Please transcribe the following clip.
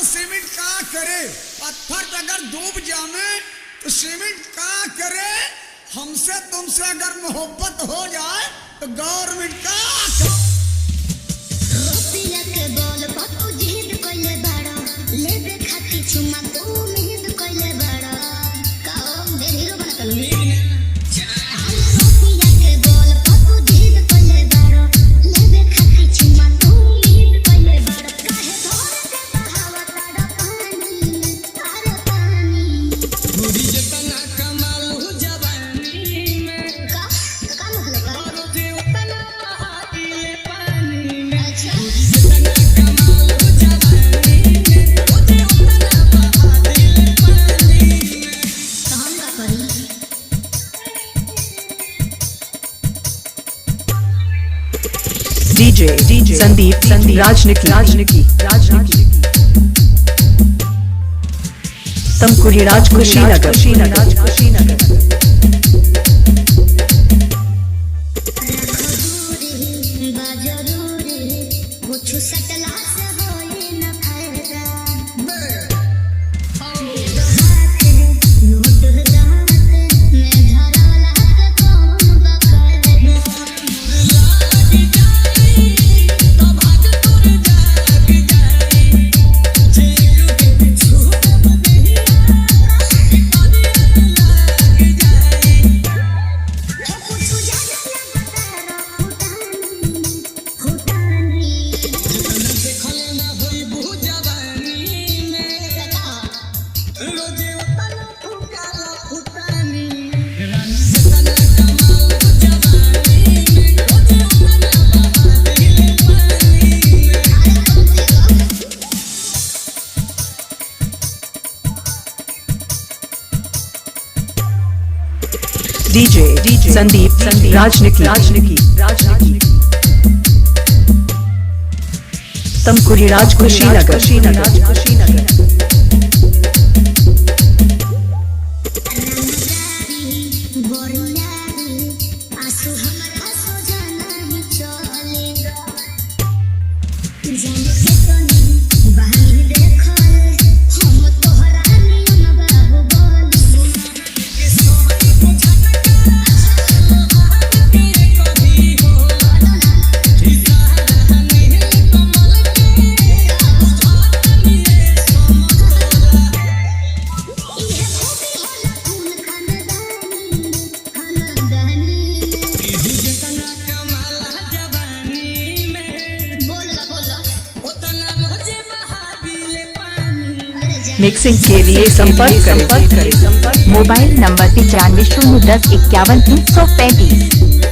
तो सीमेंट का करे, पत्थर अगर डूब जामे तो सीमेंट का करे। हमसे तुमसे अगर मोहब्बत हो जाए तो गवर्नमेंट का DJ संदीप राजनिकी तमकुरी राज कुशीनगर DJ संदीप राजनिकी तमकुरी राज कुशीनगर मिक्सिंग के लिए संपर्क करें। Mobile number 95 010 51 335।